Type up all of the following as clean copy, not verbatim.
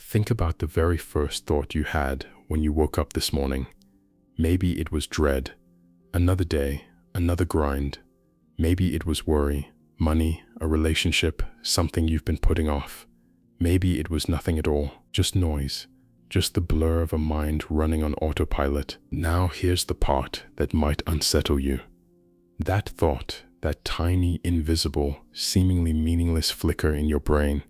Think about the very first thought you had when you woke up this morning. Maybe it was dread, another day, another grind. Maybe it was worry, money, a relationship, something you've been putting off. Maybe it was nothing at all, just noise, just the blur of a mind running on autopilot. Now here's the part that might unsettle you. That thought, that tiny, invisible, seemingly meaningless flicker in your brain,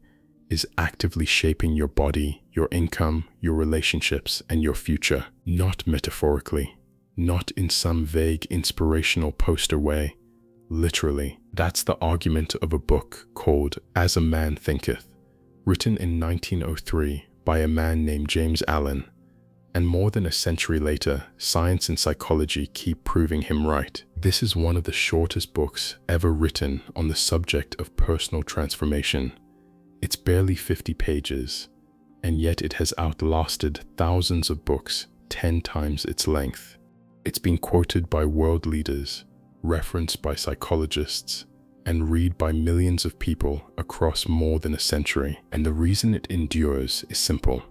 is actively shaping your body, your income, your relationships, and your future. Not metaphorically, not in some vague inspirational poster way. Literally. That's the argument of a book called As a Man Thinketh, written in 1903 by a man named James Allen. And more than a century later, science and psychology keep proving him right. This is one of the shortest books ever written on the subject of personal transformation. It's barely 50 pages, and yet it has outlasted thousands of books 10 times its length. It's been quoted by world leaders, referenced by psychologists, and read by millions of people across more than a century. And the reason it endures is simple.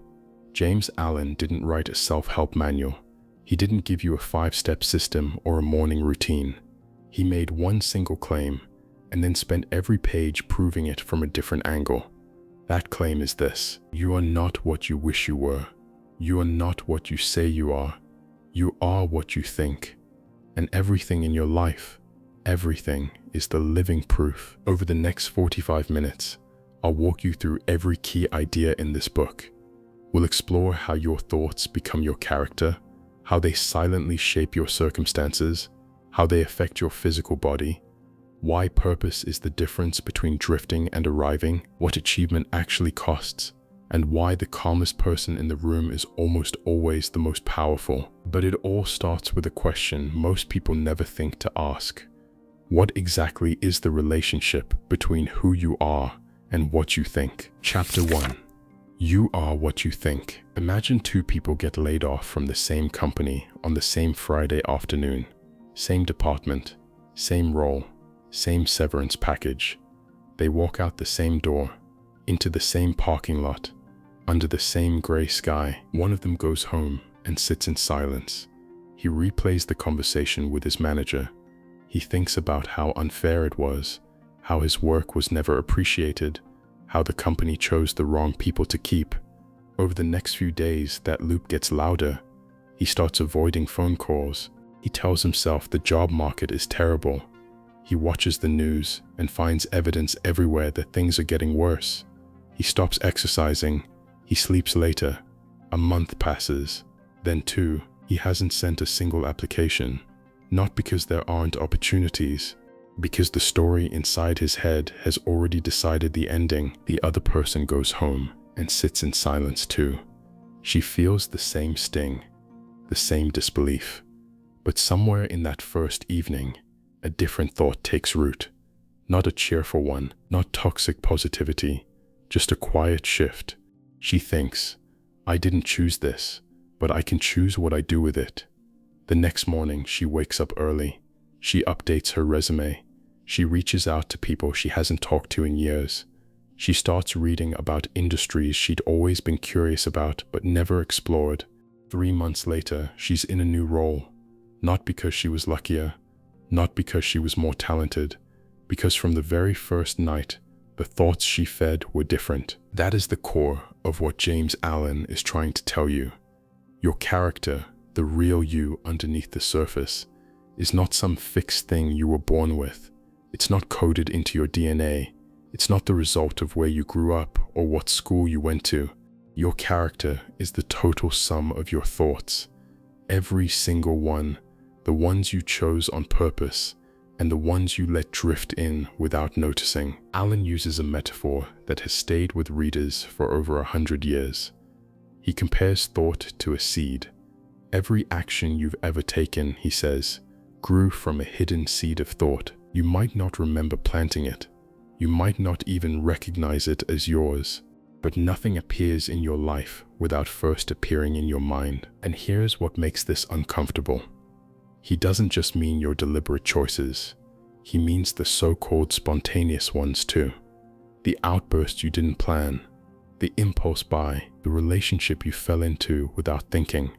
James Allen didn't write a self-help manual. He didn't give you a 5-step system or a morning routine. He made one single claim and then spent every page proving it from a different angle. That claim is this: you are not what you wish you were. You are not what you say you are. You are what you think. And everything in your life, everything, is the living proof. Over the next 45 minutes, I'll walk you through every key idea in this book. We'll explore how your thoughts become your character, how they silently shape your circumstances, how they affect your physical body, why purpose is the difference between drifting and arriving, what achievement actually costs, and why the calmest person in the room is almost always the most powerful. But it all starts with a question most people never think to ask. What exactly is the relationship between who you are and what you think? Chapter 1. You are what you think. Imagine two people get laid off from the same company on the same Friday afternoon. Same department, same role, same severance package. They walk out the same door, into the same parking lot, under the same gray sky. One of them goes home and sits in silence. He replays the conversation with his manager. He thinks about how unfair it was, how his work was never appreciated, how the company chose the wrong people to keep. Over the next few days, that loop gets louder. He starts avoiding phone calls. He tells himself the job market is terrible. He watches the news and finds evidence everywhere that things are getting worse. He stops exercising. He sleeps later. A month passes, then 2. He hasn't sent a single application. Not because there aren't opportunities, because the story inside his head has already decided the ending. The other person goes home and sits in silence too. She feels the same sting, the same disbelief. But somewhere in that first evening, a different thought takes root. Not a cheerful one, not toxic positivity, just a quiet shift. She thinks, I didn't choose this, but I can choose what I do with it. The next morning, she wakes up early. She updates her resume. She reaches out to people she hasn't talked to in years. She starts reading about industries she'd always been curious about but never explored. 3 months later, she's in a new role. Not because she was luckier, not because she was more talented, because from the very first night, the thoughts she fed were different. That is the core of what James Allen is trying to tell you. Your character, the real you underneath the surface, is not some fixed thing you were born with. It's not coded into your DNA. It's not the result of where you grew up or what school you went to. Your character is the total sum of your thoughts. Every single one. The ones you chose on purpose, and the ones you let drift in without noticing. Allen uses a metaphor that has stayed with readers for over 100 years. He compares thought to a seed. Every action you've ever taken, he says, grew from a hidden seed of thought. You might not remember planting it. You might not even recognize it as yours. But nothing appears in your life without first appearing in your mind. And here's what makes this uncomfortable. He doesn't just mean your deliberate choices. He means the so-called spontaneous ones too. The outbursts you didn't plan, the impulse buy, the relationship you fell into without thinking.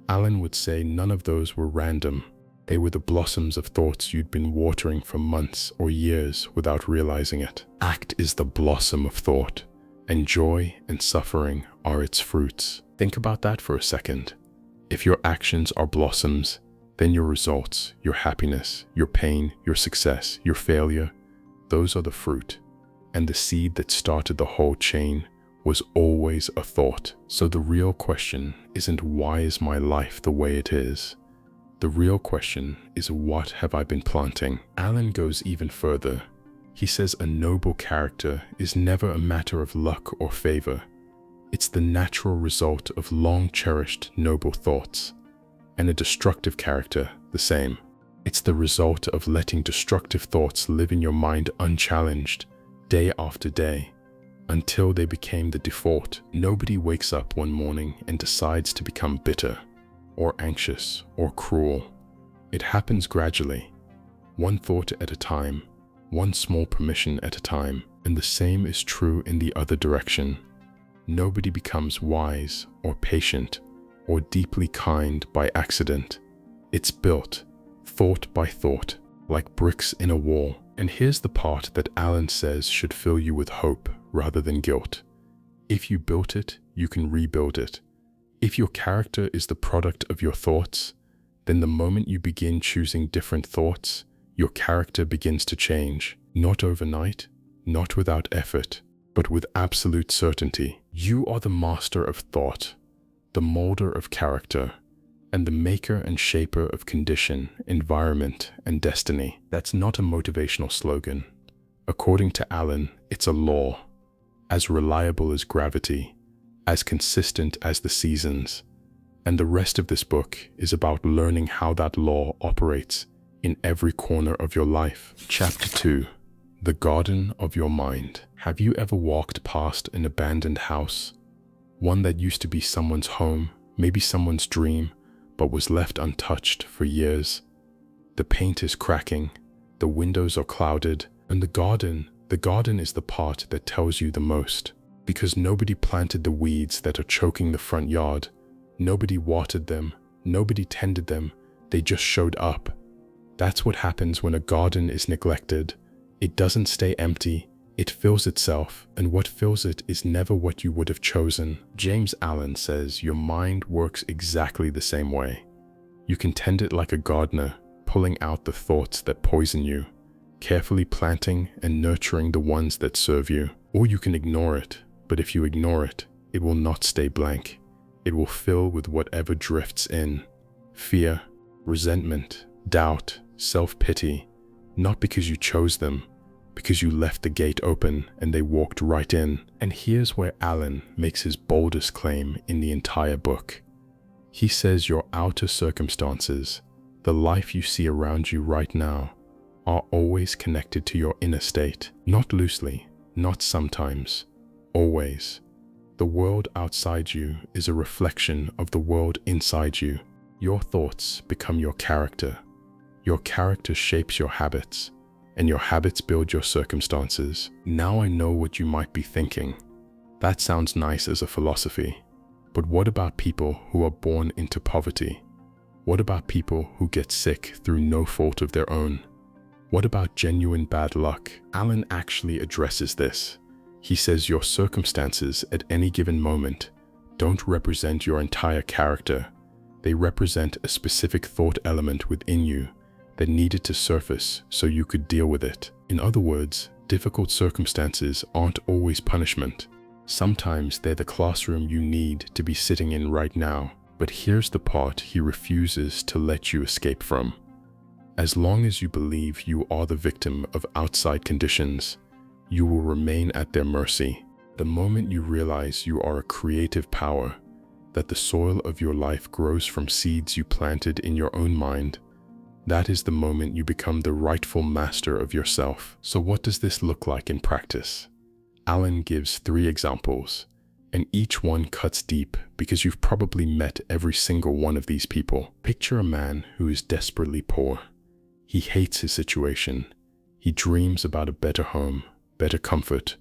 Alan would say none of those were random. They were the blossoms of thoughts you'd been watering for months or years without realizing it. Act is the blossom of thought, and joy and suffering are its fruits. Think about that for a second. If your actions are blossoms, then your results, your happiness, your pain, your success, your failure, those are the fruit. And the seed that started the whole chain was always a thought. So the real question isn't why is my life the way it is? The real question is what have I been planting? Alan goes even further. He says a noble character is never a matter of luck or favor. It's the natural result of long-cherished noble thoughts. And a destructive character, the same. It's the result of letting destructive thoughts live in your mind unchallenged, day after day, until they became the default. Nobody wakes up one morning and decides to become bitter, or anxious, or cruel. It happens gradually, one thought at a time, one small permission at a time, and the same is true in the other direction. Nobody becomes wise, or patient, or deeply kind by accident. It's built, thought by thought, like bricks in a wall. And here's the part that Alan says should fill you with hope rather than guilt. If you built it, you can rebuild it. If your character is the product of your thoughts, then the moment you begin choosing different thoughts, your character begins to change. Not overnight, not without effort, but with absolute certainty. You are the master of thought, the molder of character, and the maker and shaper of condition, environment, and destiny. That's not a motivational slogan. According to Alan, it's a law, as reliable as gravity, as consistent as the seasons. And the rest of this book is about learning how that law operates in every corner of your life. Chapter 2. The Garden of Your Mind. Have you ever walked past an abandoned house? One that used to be someone's home, maybe someone's dream, but was left untouched for years. The paint is cracking, the windows are clouded, and the garden is the part that tells you the most. Because nobody planted the weeds that are choking the front yard. Nobody watered them, nobody tended them, they just showed up. That's what happens when a garden is neglected. It doesn't stay empty, it fills itself, and what fills it is never what you would have chosen. James Allen says your mind works exactly the same way. You can tend it like a gardener, pulling out the thoughts that poison you, carefully planting and nurturing the ones that serve you. Or you can ignore it, but if you ignore it, it will not stay blank. It will fill with whatever drifts in. Fear, resentment, doubt, self-pity, not because you chose them, because you left the gate open and they walked right in. And here's where Alan makes his boldest claim in the entire book. He says your outer circumstances, the life you see around you right now, are always connected to your inner state. Not loosely, not sometimes, always. The world outside you is a reflection of the world inside you. Your thoughts become your character. Your character shapes your habits, and your habits build your circumstances. Now I know what you might be thinking. That sounds nice as a philosophy, but what about people who are born into poverty? What about people who get sick through no fault of their own? What about genuine bad luck? Alan actually addresses this. He says your circumstances at any given moment don't represent your entire character. They represent a specific thought element within you that needed to surface so you could deal with it. In other words, difficult circumstances aren't always punishment. Sometimes they're the classroom you need to be sitting in right now. But here's the part he refuses to let you escape from. As long as you believe you are the victim of outside conditions, you will remain at their mercy. The moment you realize you are a creative power, that the soil of your life grows from seeds you planted in your own mind, that is the moment you become the rightful master of yourself. So what does this look like in practice? Alan gives 3 examples, and each one cuts deep because you've probably met every single one of these people. Picture a man who is desperately poor. He hates his situation. He dreams about a better home, better comfort,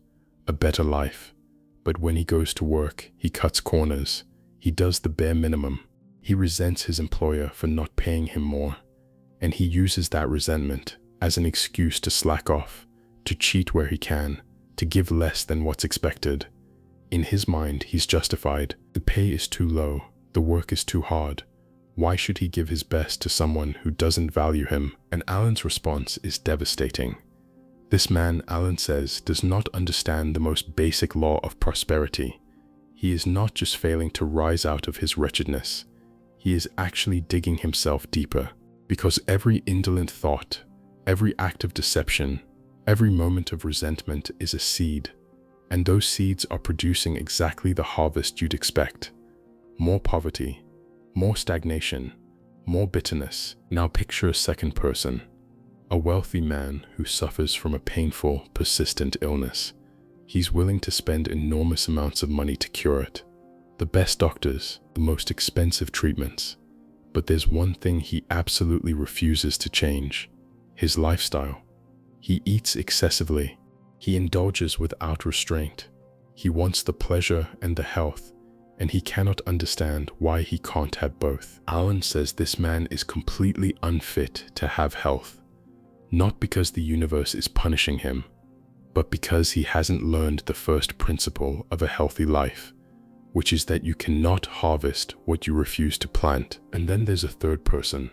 a better life. But when he goes to work, he cuts corners. He does the bare minimum. He resents his employer for not paying him more, and he uses that resentment as an excuse to slack off, to cheat where he can, to give less than what's expected. In his mind, he's justified. The pay is too low. The work is too hard. Why should he give his best to someone who doesn't value him? And Alan's response is devastating. This man, Alan says, does not understand the most basic law of prosperity. He is not just failing to rise out of his wretchedness. He is actually digging himself deeper, because every indolent thought, every act of deception, every moment of resentment is a seed, and those seeds are producing exactly the harvest you'd expect. More poverty, more stagnation, more bitterness. Now picture a second person, a wealthy man who suffers from a painful, persistent illness. He's willing to spend enormous amounts of money to cure it. The best doctors, the most expensive treatments. But there's one thing he absolutely refuses to change: his lifestyle. He eats excessively. He indulges without restraint. He wants the pleasure and the health, and he cannot understand why he can't have both. Alan says this man is completely unfit to have health, not because the universe is punishing him, but because he hasn't learned the first principle of a healthy life, which is that you cannot harvest what you refuse to plant. And then there's a third person,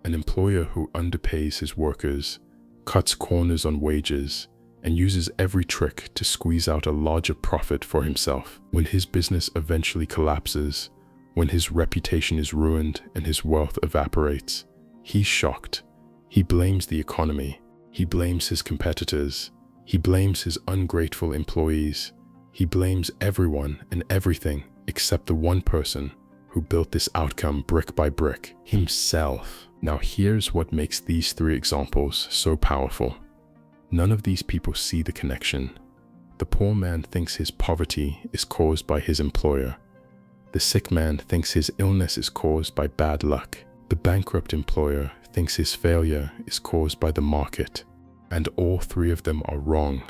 an employer who underpays his workers, cuts corners on wages, and uses every trick to squeeze out a larger profit for himself. When his business eventually collapses, when his reputation is ruined and his wealth evaporates, he's shocked. He blames the economy. He blames his competitors. He blames his ungrateful employees. He blames everyone and everything except the one person who built this outcome brick by brick: himself. Now here's what makes these three examples so powerful. None of these people see the connection. The poor man thinks his poverty is caused by his employer. The sick man thinks his illness is caused by bad luck. The bankrupt employer thinks his failure is caused by the market. And all three of them are wrong,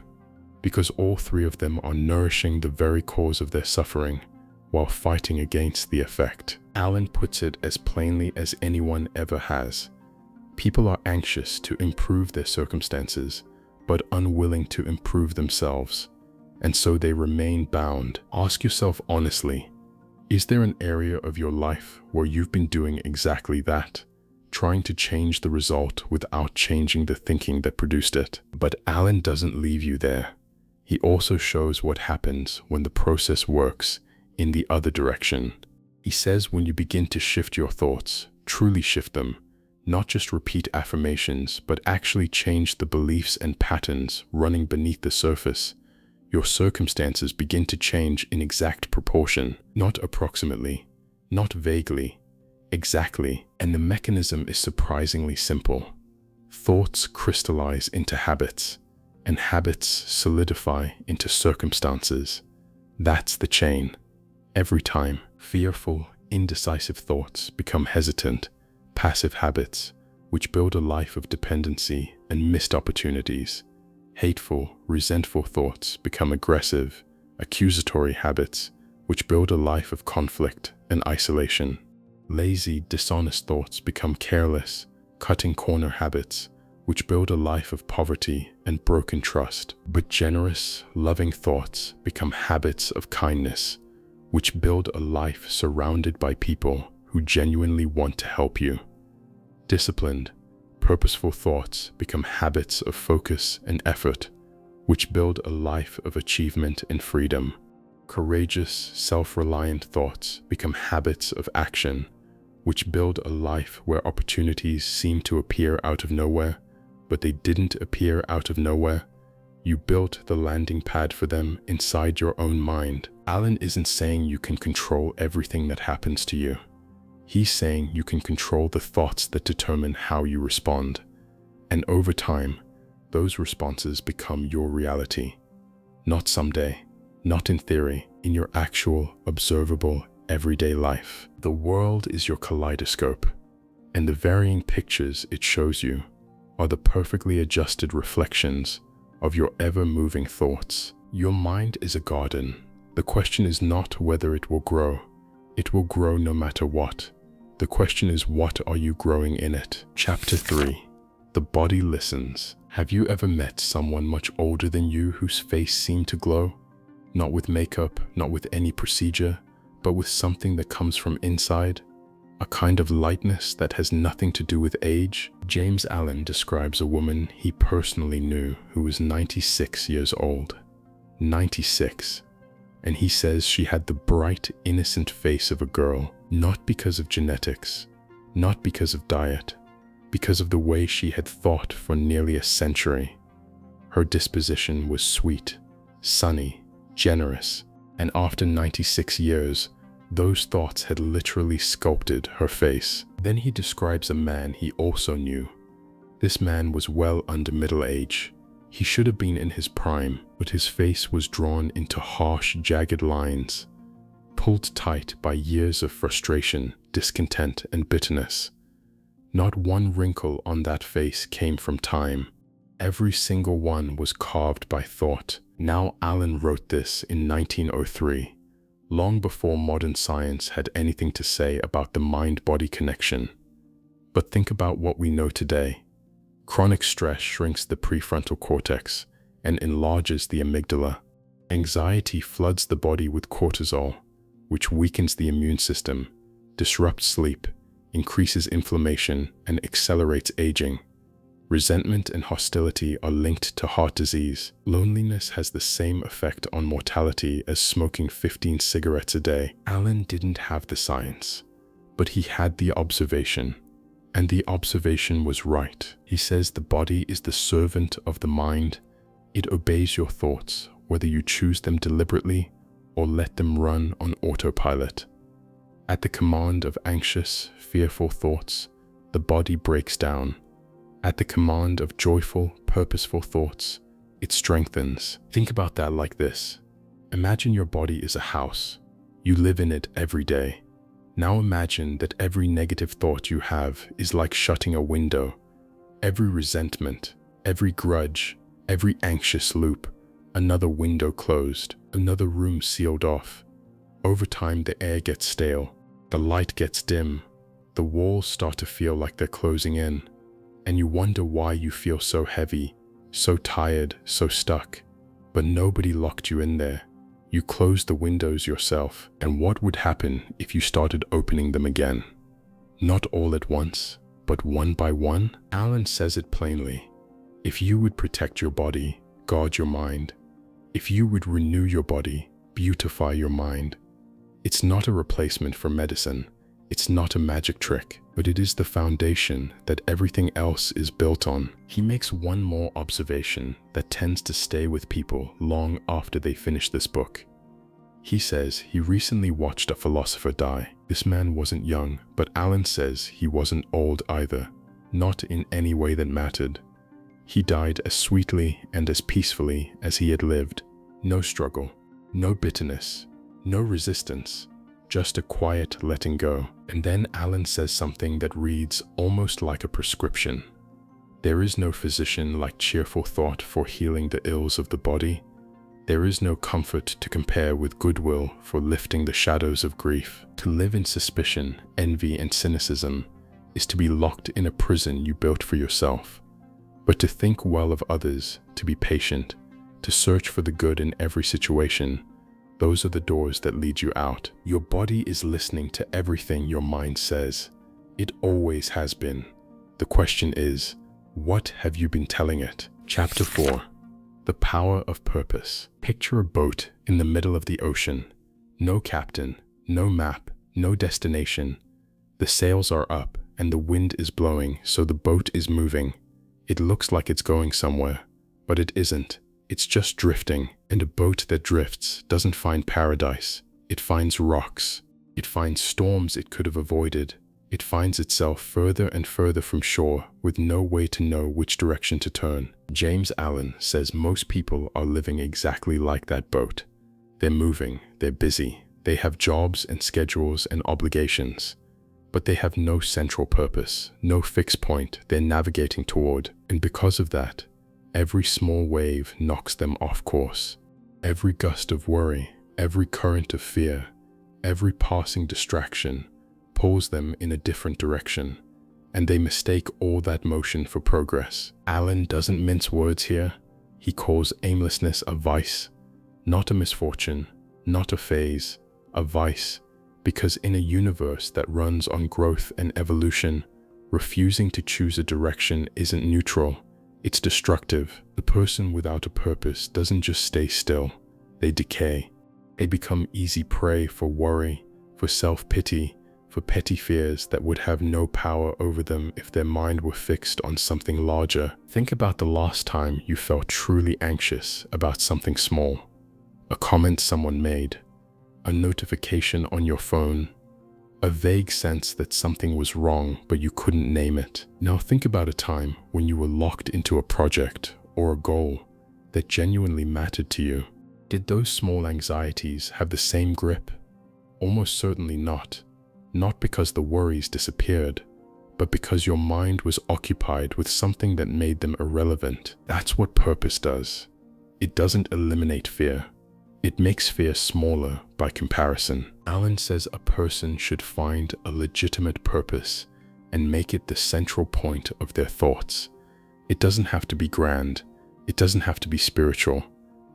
because all three of them are nourishing the very cause of their suffering while fighting against the effect. Alan puts it as plainly as anyone ever has. People are anxious to improve their circumstances, but unwilling to improve themselves, and so they remain bound. Ask yourself honestly, is there an area of your life where you've been doing exactly that? Trying to change the result without changing the thinking that produced it. But Alan doesn't leave you there. He also shows what happens when the process works in the other direction. He says when you begin to shift your thoughts, truly shift them, not just repeat affirmations, but actually change the beliefs and patterns running beneath the surface, your circumstances begin to change in exact proportion, not approximately, not vaguely, exactly. And the mechanism is surprisingly simple. Thoughts crystallize into habits, and habits solidify into circumstances. That's the chain. Every time, fearful, indecisive thoughts become hesitant, passive habits, which build a life of dependency and missed opportunities. Hateful, resentful thoughts become aggressive, accusatory habits, which build a life of conflict and isolation. Lazy, dishonest thoughts become careless, cutting corner habits, which build a life of poverty and broken trust. But generous, loving thoughts become habits of kindness, which build a life surrounded by people who genuinely want to help you. Disciplined, purposeful thoughts become habits of focus and effort, which build a life of achievement and freedom. Courageous, self-reliant thoughts become habits of action, which build a life where opportunities seem to appear out of nowhere, but they didn't appear out of nowhere. You built the landing pad for them inside your own mind. Alan isn't saying you can control everything that happens to you. He's saying you can control the thoughts that determine how you respond. And over time, those responses become your reality. Not someday, not in theory, in your actual, observable, everyday life. The world is your kaleidoscope, and the varying pictures it shows you are the perfectly adjusted reflections of your ever-moving thoughts. Your mind is a garden, The question is not whether it will grow. It will grow no matter what. The question is, what are you growing in it? Chapter 3. The body listens. Have you ever met someone much older than you whose face seemed to glow? Not with makeup, not with any procedure, but with something that comes from inside? A kind of lightness that has nothing to do with age? James Allen describes a woman he personally knew who was 96 years old. 96. And he says she had the bright, innocent face of a girl, not because of genetics, not because of diet, because of the way she had thought for nearly a century. Her disposition was sweet, sunny, generous, and after 96 years, those thoughts had literally sculpted her face. Then he describes a man he also knew. This man was well under middle age. He should have been in his prime, but his face was drawn into harsh, jagged lines, pulled tight by years of frustration, discontent, and bitterness. Not one wrinkle on that face came from time. Every single one was carved by thought. Now Allen wrote this in 1903, long before modern science had anything to say about the mind-body connection. But think about what we know today. Chronic stress shrinks the prefrontal cortex and enlarges the amygdala. Anxiety floods the body with cortisol, which weakens the immune system, disrupts sleep, increases inflammation, and accelerates aging. Resentment and hostility are linked to heart disease. Loneliness has the same effect on mortality as smoking 15 cigarettes a day. Allen didn't have the science, but he had the observation. And the observation was right. He says the body is the servant of the mind. It obeys your thoughts, whether you choose them deliberately or let them run on autopilot. At the command of anxious, fearful thoughts, the body breaks down. At the command of joyful, purposeful thoughts, it strengthens. Think about that like this. Imagine your body is a house. You live in it every day. Now imagine that every negative thought you have is like shutting a window. Every resentment, every grudge, every anxious loop, another window closed, another room sealed off. Over time, the air gets stale, the light gets dim, the walls start to feel like they're closing in, and you wonder why you feel so heavy, so tired, so stuck. But nobody locked you in there. You closed the windows yourself, and what would happen if you started opening them again? Not all at once, but one by one? Allen says it plainly. If you would protect your body, guard your mind. If you would renew your body, beautify your mind. It's not a replacement for medicine. It's not a magic trick, but it is the foundation that everything else is built on. He makes one more observation that tends to stay with people long after they finish this book. He says he recently watched a philosopher die. This man wasn't young, but Allen says he wasn't old either, not in any way that mattered. He died as sweetly and as peacefully as he had lived. No struggle, no bitterness, no resistance. Just a quiet letting go. And then Allen says something that reads almost like a prescription. There is no physician like cheerful thought for healing the ills of the body. There is no comfort to compare with goodwill for lifting the shadows of grief. To live in suspicion, envy, and cynicism is to be locked in a prison you built for yourself. But to think well of others, to be patient, to search for the good in every situation, those are the doors that lead you out. Your body is listening to everything your mind says. It always has been. The question is, what have you been telling it? Chapter 4. The Power of Purpose. Picture a boat in the middle of the ocean. No captain, no map, no destination. The sails are up and the wind is blowing, so the boat is moving. It looks like it's going somewhere, but it isn't. It's just drifting, and a boat that drifts doesn't find paradise. It finds rocks. It finds storms it could have avoided. It finds itself further and further from shore with no way to know which direction to turn. James Allen says most people are living exactly like that boat. They're moving, they're busy, they have jobs and schedules and obligations, but they have no central purpose, no fixed point they're navigating toward, and because of that, every small wave knocks them off course. Every gust of worry, Every current of fear, every passing distraction pulls them in a different direction, and they mistake all that motion for progress. Alan doesn't mince words here. He calls aimlessness a vice, not a misfortune, not a phase, a vice, because in a universe that runs on growth and evolution, refusing to choose a direction isn't neutral, it's destructive. The person without a purpose doesn't just stay still, they decay. They become easy prey for worry, for self-pity, for petty fears that would have no power over them if their mind were fixed on something larger. Think about the last time you felt truly anxious about something small. A comment someone made, a notification on your phone, a vague sense that something was wrong but you couldn't name it. Now think about a time when you were locked into a project or a goal that genuinely mattered to you. Did those small anxieties have the same grip? Almost certainly not. Not because the worries disappeared, but because your mind was occupied with something that made them irrelevant. That's what purpose does. It doesn't eliminate fear. It makes fear smaller by comparison. Alan says a person should find a legitimate purpose and make it the central point of their thoughts. It doesn't have to be grand. It doesn't have to be spiritual.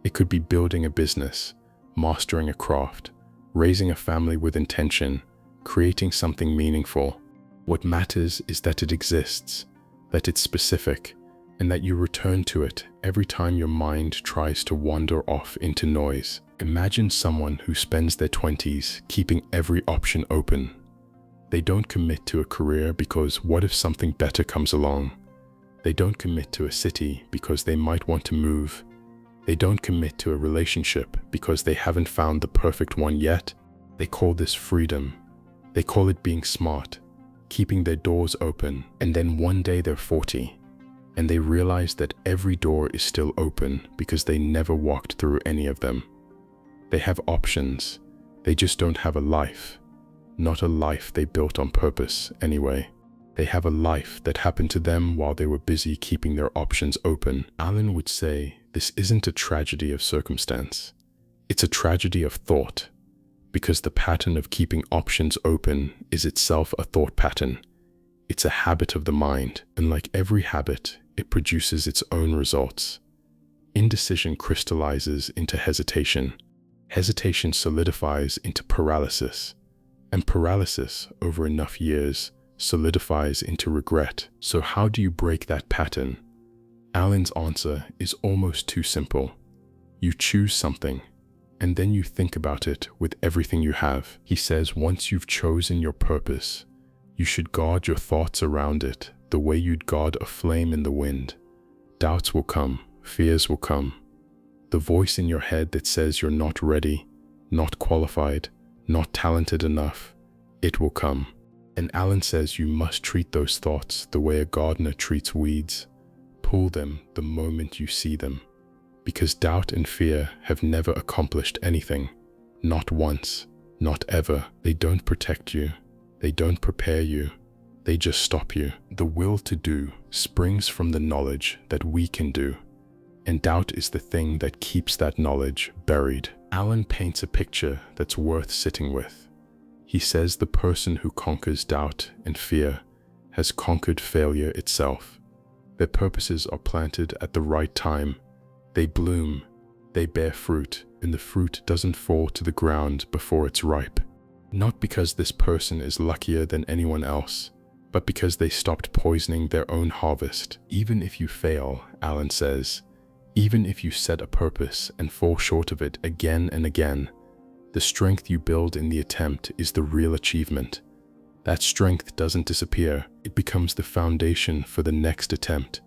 It could be building a business, mastering a craft, raising a family with intention, creating something meaningful. What matters is that it exists, that it's specific, and that you return to it every time your mind tries to wander off into noise. Imagine someone who spends their 20s keeping every option open. They don't commit to a career because what if something better comes along? They don't commit to a city because they might want to move. They don't commit to a relationship because they haven't found the perfect one yet. They call this freedom. They call it being smart, keeping their doors open. And then one day they're 40, and they realize that every door is still open because they never walked through any of them. They have options. They just don't have a life. Not a life they built on purpose, anyway. They have a life that happened to them while they were busy keeping their options open. Alan would say this isn't a tragedy of circumstance. It's a tragedy of thought, because the pattern of keeping options open is itself a thought pattern. It's a habit of the mind, and like every habit, it produces its own results. Indecision crystallizes into hesitation. Hesitation solidifies into paralysis, and paralysis over enough years solidifies into regret. So how do you break that pattern? Alan's answer is almost too simple. You choose something, and then you think about it with everything you have. He says once you've chosen your purpose, you should guard your thoughts around it the way you'd guard a flame in the wind. Doubts will come, fears will come. The voice in your head that says you're not ready, not qualified, not talented enough, it will come. And Alan says you must treat those thoughts the way a gardener treats weeds. Pull them the moment you see them. Because doubt and fear have never accomplished anything. Not once, not ever. They don't protect you. They don't prepare you. They just stop you. The will to do springs from the knowledge that we can do. And doubt is the thing that keeps that knowledge buried. Alan paints a picture that's worth sitting with. He says the person who conquers doubt and fear has conquered failure itself. Their purposes are planted at the right time. They bloom, they bear fruit, and the fruit doesn't fall to the ground before it's ripe. Not because this person is luckier than anyone else, but because they stopped poisoning their own harvest. Even if you fail, Alan says, even if you set a purpose and fall short of it again and again, the strength you build in the attempt is the real achievement. That strength doesn't disappear. It becomes the foundation for the next attempt,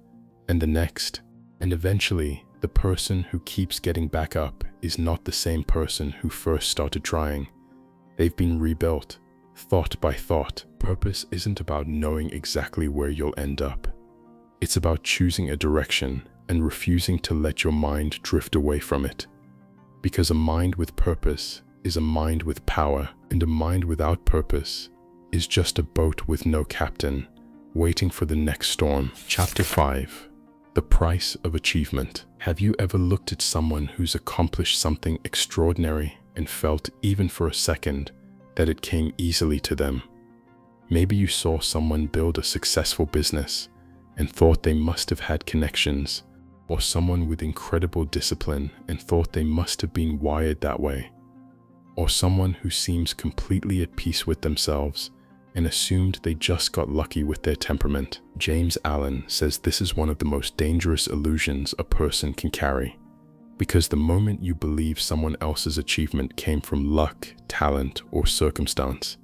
and the next. And eventually, the person who keeps getting back up is not the same person who first started trying. They've been rebuilt, thought by thought. Purpose isn't about knowing exactly where you'll end up. It's about choosing a direction and refusing to let your mind drift away from it. Because a mind with purpose is a mind with power, and a mind without purpose is just a boat with no captain, waiting for the next storm. Chapter 5. The Price of Achievement. Have you ever looked at someone who's accomplished something extraordinary and felt, even for a second, that it came easily to them. Maybe you saw someone build a successful business and thought they must have had connections, or someone with incredible discipline and thought they must have been wired that way, or someone who seems completely at peace with themselves and assumed they just got lucky with their temperament. James Allen says this is one of the most dangerous illusions a person can carry, because the moment you believe someone else's achievement came from luck, talent, or circumstance,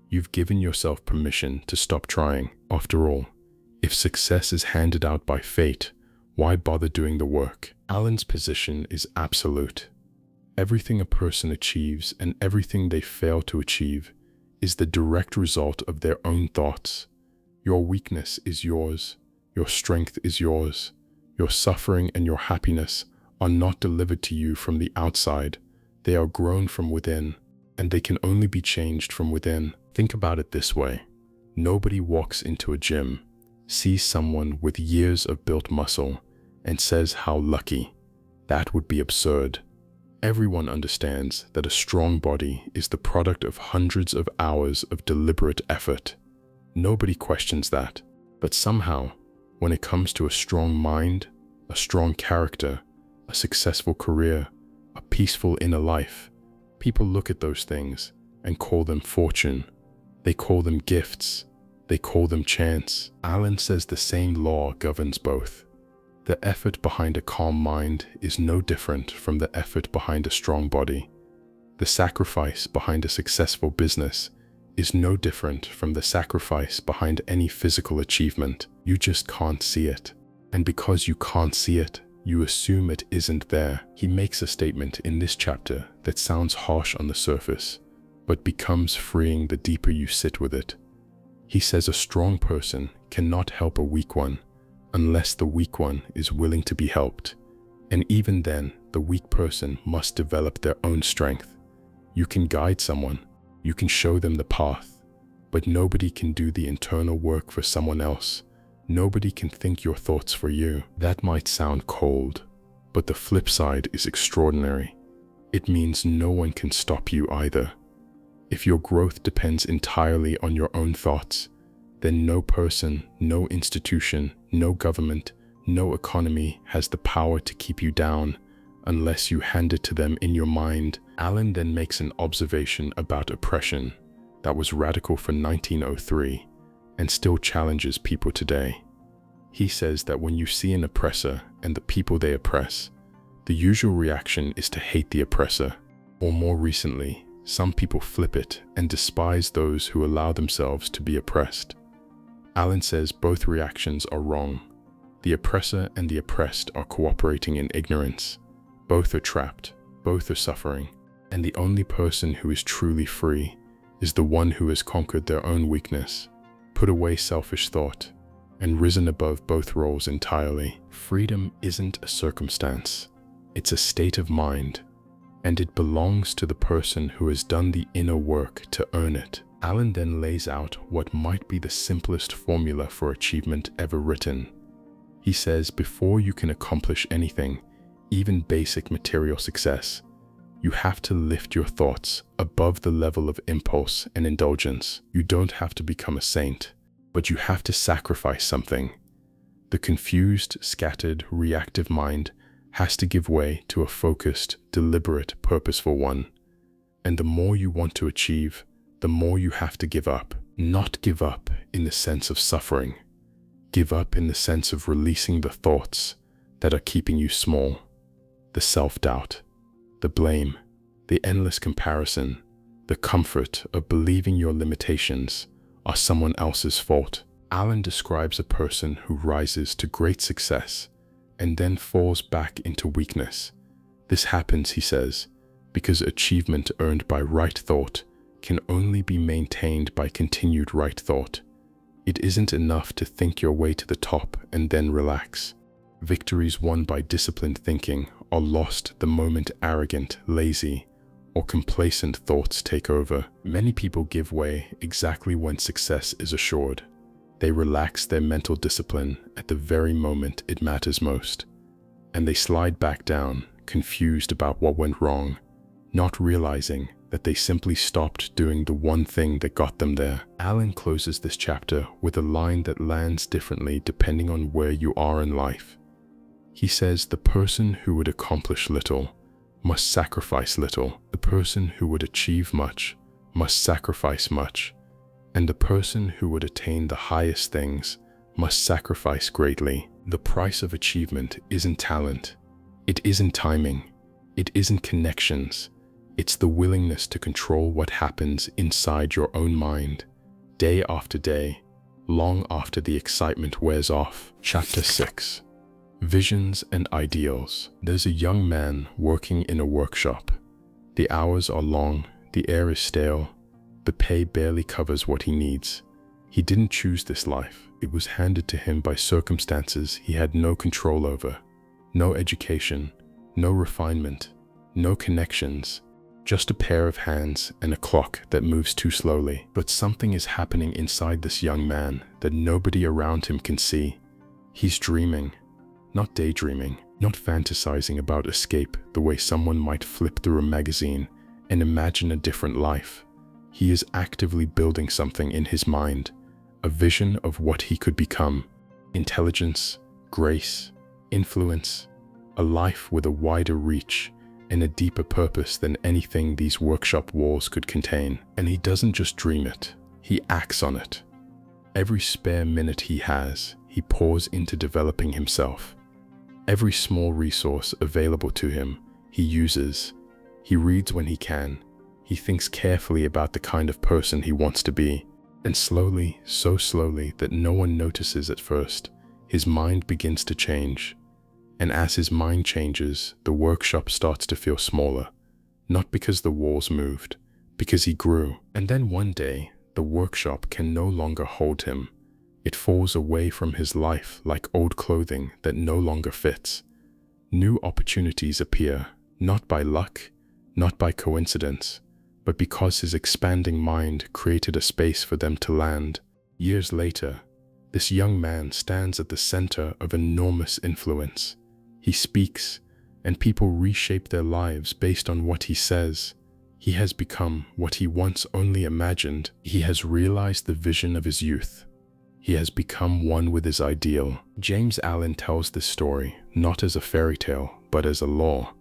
you've given yourself permission to stop trying. After all, if success is handed out by fate, why bother doing the work? Allen's position is absolute. Everything a person achieves and everything they fail to achieve is the direct result of their own thoughts. Your weakness is yours. Your strength is yours. Your suffering and your happiness are not delivered to you from the outside. They are grown from within, and they can only be changed from within. Think about it this way. Nobody walks into a gym, sees someone with years of built muscle, and says how lucky. That would be absurd. Everyone understands that a strong body is the product of hundreds of hours of deliberate effort. Nobody questions that. But somehow, when it comes to a strong mind, a strong character, a successful career, a peaceful inner life, people look at those things and call them fortune. They call them gifts. They call them chance. Allen says the same law governs both. The effort behind a calm mind is no different from the effort behind a strong body. The sacrifice behind a successful business is no different from the sacrifice behind any physical achievement. You just can't see it. And because you can't see it, you assume it isn't there. He makes a statement in this chapter that sounds harsh on the surface, but becomes freeing the deeper you sit with it. He says a strong person cannot help a weak one unless the weak one is willing to be helped. And even then, the weak person must develop their own strength. You can guide someone, you can show them the path, but nobody can do the internal work for someone else. Nobody can think your thoughts for you. That might sound cold, but the flip side is extraordinary. It means no one can stop you either. If your growth depends entirely on your own thoughts, then no person, no institution, no government, no economy has the power to keep you down unless you hand it to them in your mind. Allen then makes an observation about oppression that was radical for 1903 and still challenges people today. He says that when you see an oppressor and the people they oppress, the usual reaction is to hate the oppressor, or more recently, some people flip it and despise those who allow themselves to be oppressed. Allen says both reactions are wrong. The oppressor and the oppressed are cooperating in ignorance. Both are trapped, both are suffering, and the only person who is truly free is the one who has conquered their own weakness, put away selfish thought, and risen above both roles entirely. Freedom isn't a circumstance, it's a state of mind, and it belongs to the person who has done the inner work to earn it. Allen then lays out what might be the simplest formula for achievement ever written. He says before you can accomplish anything, even basic material success, you have to lift your thoughts above the level of impulse and indulgence. You don't have to become a saint, but you have to sacrifice something. The confused, scattered, reactive mind has to give way to a focused, deliberate, purposeful one. And the more you want to achieve, the more you have to give up. Not give up in the sense of suffering. Give up in the sense of releasing the thoughts that are keeping you small. The self-doubt, the blame, the endless comparison, the comfort of believing your limitations are someone else's fault. Allen describes a person who rises to great success and then falls back into weakness. This happens, he says, because achievement earned by right thought can only be maintained by continued right thought. It isn't enough to think your way to the top and then relax. Victories won by disciplined thinking are lost the moment arrogant, lazy, or complacent thoughts take over. Many people give way exactly when success is assured. They relax their mental discipline at the very moment it matters most, and they slide back down, confused about what went wrong, not realizing that they simply stopped doing the one thing that got them there. Alan closes this chapter with a line that lands differently depending on where you are in life. He says, "The person who would accomplish little must sacrifice little. The person who would achieve much must sacrifice much. And the person who would attain the highest things must sacrifice greatly." The price of achievement isn't talent. It isn't timing. It isn't connections. It's the willingness to control what happens inside your own mind, day after day, long after the excitement wears off. Chapter 6. Visions and Ideals. There's a young man working in a workshop. The hours are long, the air is stale, the pay barely covers what he needs. He didn't choose this life. It was handed to him by circumstances he had no control over. No education, no refinement, no connections, just a pair of hands and a clock that moves too slowly. But something is happening inside this young man that nobody around him can see. He's dreaming, not daydreaming, not fantasizing about escape the way someone might flip through a magazine and imagine a different life. He is actively building something in his mind, a vision of what he could become: intelligence, grace, influence, a life with a wider reach and a deeper purpose than anything these workshop walls could contain. And he doesn't just dream it, he acts on it. Every spare minute he has, he pours into developing himself. Every small resource available to him, he uses. He reads when he can. He thinks carefully about the kind of person he wants to be. And slowly, so slowly that no one notices at first, his mind begins to change. And as his mind changes, the workshop starts to feel smaller. Not because the walls moved, because he grew. And then one day, the workshop can no longer hold him. It falls away from his life like old clothing that no longer fits. New opportunities appear, not by luck, not by coincidence, but because his expanding mind created a space for them to land. Years later, this young man stands at the center of enormous influence. He speaks, and people reshape their lives based on what he says. He has become what he once only imagined. He has realized the vision of his youth. He has become one with his ideal. James Allen tells this story not as a fairy tale, but as a law.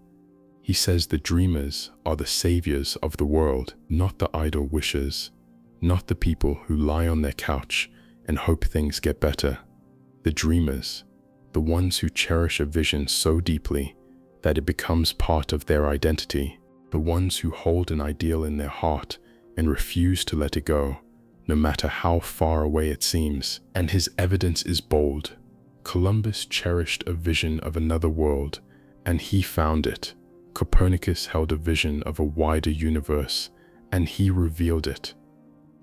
He says the dreamers are the saviors of the world, not the idle wishers, not the people who lie on their couch and hope things get better. The dreamers, the ones who cherish a vision so deeply that it becomes part of their identity, the ones who hold an ideal in their heart and refuse to let it go, no matter how far away it seems. And his evidence is bold. Columbus cherished a vision of another world, and he found it. Copernicus held a vision of a wider universe, and he revealed it.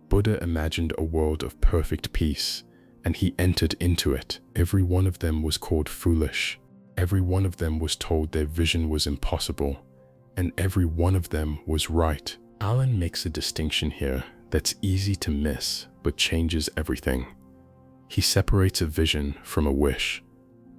Buddha imagined a world of perfect peace, and he entered into it. Every one of them was called foolish. Every one of them was told their vision was impossible, and every one of them was right. Allen makes a distinction here that's easy to miss, but changes everything. He separates a vision from a wish.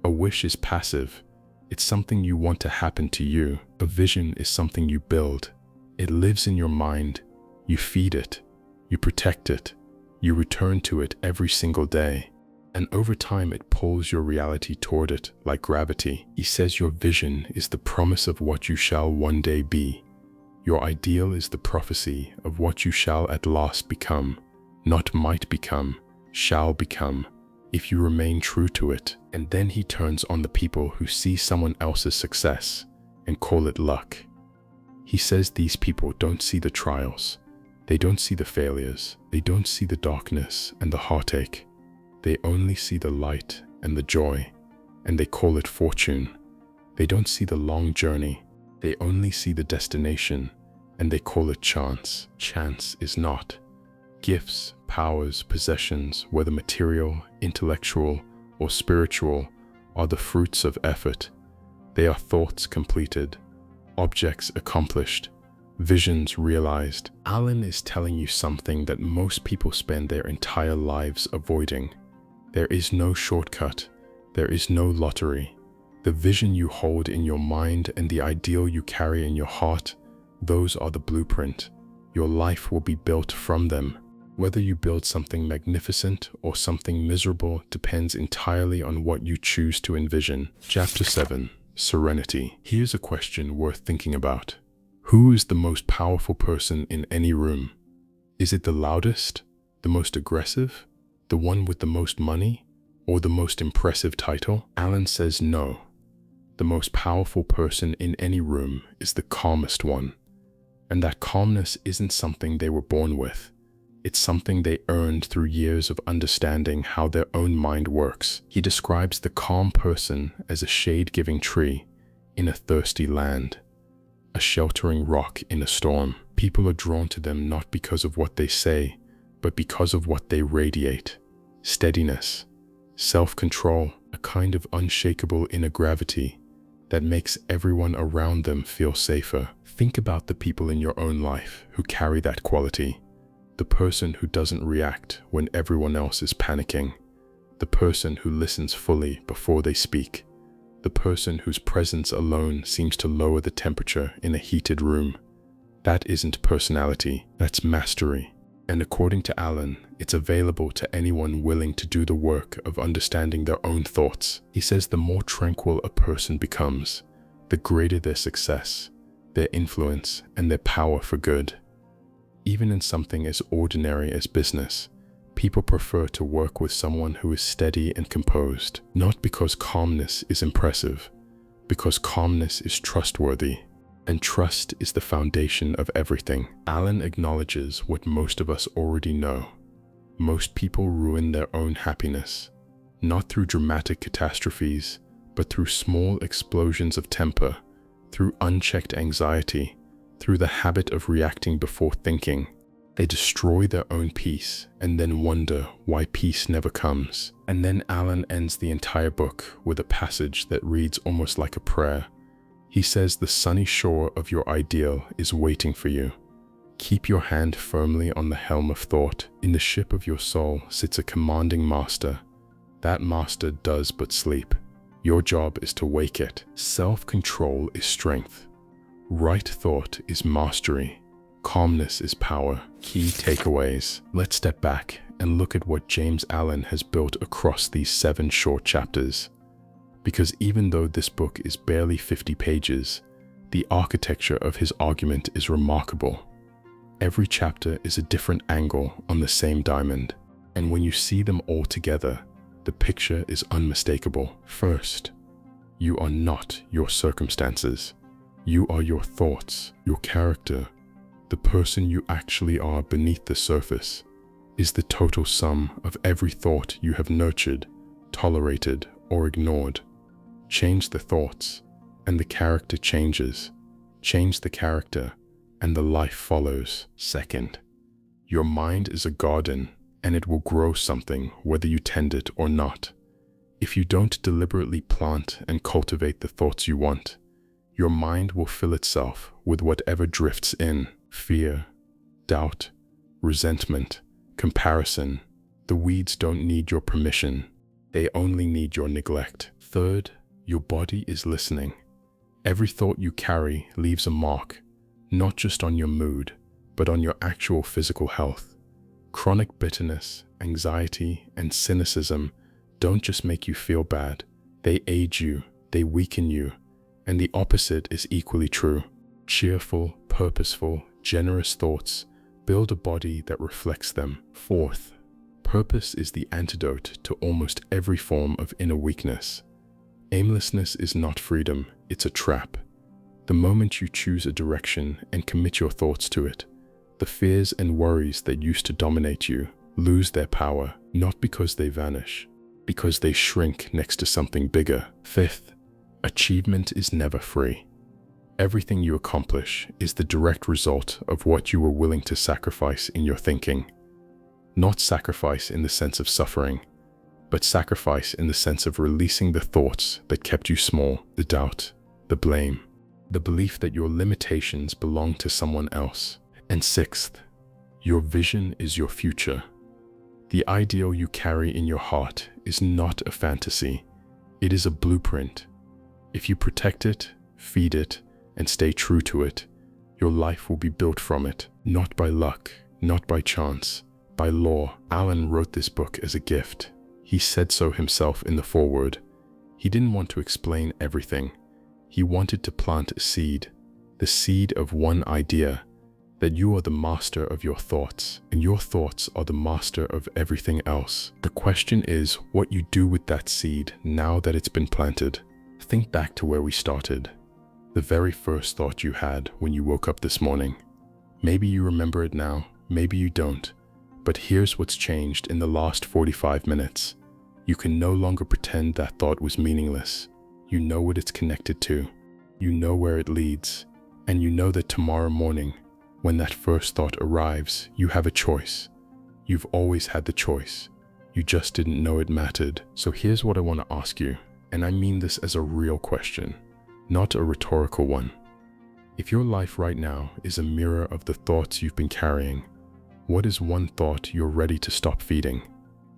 A wish is passive. It's something you want to happen to you. A vision is something you build. It lives in your mind. You feed it. You protect it. You return to it every single day. And over time it pulls your reality toward it like gravity. He says your vision is the promise of what you shall one day be. Your ideal is the prophecy of what you shall at last become. Not might become, shall become, if you remain true to it. And then he turns on the people who see someone else's success and call it luck. He says these people don't see the trials. They don't see the failures. They don't see the darkness and the heartache. They only see the light and the joy, and they call it fortune. They don't see the long journey. They only see the destination, and they call it chance. Chance is not. Gifts, powers, possessions, whether material, intellectual, or spiritual, are the fruits of effort. They are thoughts completed, objects accomplished, visions realized. Allen is telling you something that most people spend their entire lives avoiding. There is no shortcut. There is no lottery. The vision you hold in your mind and the ideal you carry in your heart Those are the blueprint. Your life will be built from them. Whether you build something magnificent or something miserable depends entirely on what you choose to envision. Chapter 7. Serenity. Here's a question worth thinking about. Who is the most powerful person in any room? Is it the loudest, the most aggressive, the one with the most money, or the most impressive title? Alan says no. The most powerful person in any room is the calmest one. And that calmness isn't something they were born with. It's something they earned through years of understanding how their own mind works. He describes the calm person as a shade-giving tree in a thirsty land, a sheltering rock in a storm. People are drawn to them not because of what they say, but because of what they radiate. Steadiness, self-control, a kind of unshakable inner gravity that makes everyone around them feel safer. Think about the people in your own life who carry that quality. The person who doesn't react when everyone else is panicking. The person who listens fully before they speak. The person whose presence alone seems to lower the temperature in a heated room. That isn't personality, that's mastery. And according to Alan, it's available to anyone willing to do the work of understanding their own thoughts. He says the more tranquil a person becomes, the greater their success, their influence, and their power for good. Even in something as ordinary as business, people prefer to work with someone who is steady and composed, not because calmness is impressive, because calmness is trustworthy. And trust is the foundation of everything. Alan acknowledges what most of us already know. Most people ruin their own happiness, not through dramatic catastrophes, but through small explosions of temper, through unchecked anxiety, through the habit of reacting before thinking. They destroy their own peace and then wonder why peace never comes. And then Alan ends the entire book with a passage that reads almost like a prayer. He says the sunny shore of your ideal is waiting for you. Keep your hand firmly on the helm of thought. In the ship of your soul sits a commanding master. That master does but sleep. Your job is to wake it. Self-control is strength. Right thought is mastery. Calmness is power. Key takeaways. Let's step back and look at what James Allen has built across these 7 short chapters. Because even though this book is barely 50 pages, the architecture of his argument is remarkable. Every chapter is a different angle on the same diamond, and when you see them all together, the picture is unmistakable. First, you are not your circumstances. You are your thoughts, your character. The person you actually are beneath the surface is the total sum of every thought you have nurtured, tolerated, or ignored. Change the thoughts, and the character changes. Change the character, and the life follows. Second, your mind is a garden, and it will grow something whether you tend it or not. If you don't deliberately plant and cultivate the thoughts you want, your mind will fill itself with whatever drifts in: fear, doubt, resentment, comparison. The weeds don't need your permission. They only need your neglect. Third, your body is listening. Every thought you carry leaves a mark, not just on your mood, but on your actual physical health. Chronic bitterness, anxiety, and cynicism don't just make you feel bad. They age you, they weaken you, and the opposite is equally true. Cheerful, purposeful, generous thoughts build a body that reflects them. Fourth, purpose is the antidote to almost every form of inner weakness. Aimlessness is not freedom, it's a trap. The moment you choose a direction and commit your thoughts to it, the fears and worries that used to dominate you lose their power, not because they vanish, because they shrink next to something bigger. Fifth, achievement is never free. Everything you accomplish is the direct result of what you were willing to sacrifice in your thinking. Not sacrifice in the sense of suffering, but sacrifice in the sense of releasing the thoughts that kept you small, the doubt, the blame, the belief that your limitations belong to someone else. And sixth, your vision is your future. The ideal you carry in your heart is not a fantasy, it is a blueprint. If you protect it, feed it, and stay true to it, Your life will be built from it, not by luck, not by chance, by law. Alan wrote this book as a gift. He said so himself in the foreword. He didn't want to explain everything. He wanted to plant a seed, the seed of one idea, that you are the master of your thoughts, and your thoughts are the master of everything else. The question is what you do with that seed now that it's been planted. Think back to where we started. The very first thought you had when you woke up this morning. Maybe you remember it now, maybe you don't. But here's what's changed in the last 45 minutes. You can no longer pretend that thought was meaningless. You know what it's connected to. You know where it leads. And you know that tomorrow morning, when that first thought arrives, you have a choice. You've always had the choice. You just didn't know it mattered. So here's what I want to ask you, and I mean this as a real question, not a rhetorical one. If your life right now is a mirror of the thoughts you've been carrying, what is one thought you're ready to stop feeding?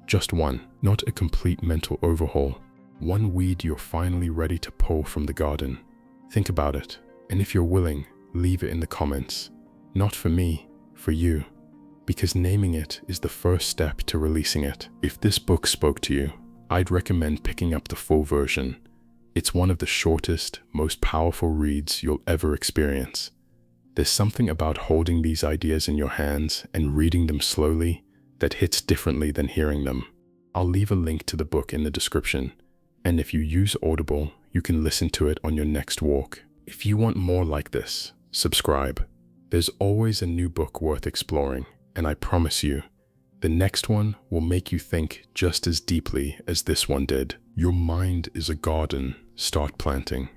Just one, not a complete mental overhaul. One weed you're finally ready to pull from the garden. Think about it, and if you're willing, leave it in the comments. Not for me, for you. Because naming it is the first step to releasing it. If this book spoke to you, I'd recommend picking up the full version. It's one of the shortest, most powerful reads you'll ever experience. There's something about holding these ideas in your hands and reading them slowly that hits differently than hearing them. I'll leave a link to the book in the description, and if you use Audible, you can listen to it on your next walk. If you want more like this, subscribe. There's always a new book worth exploring, and I promise you, the next one will make you think just as deeply as this one did. Your mind is a garden. Start planting.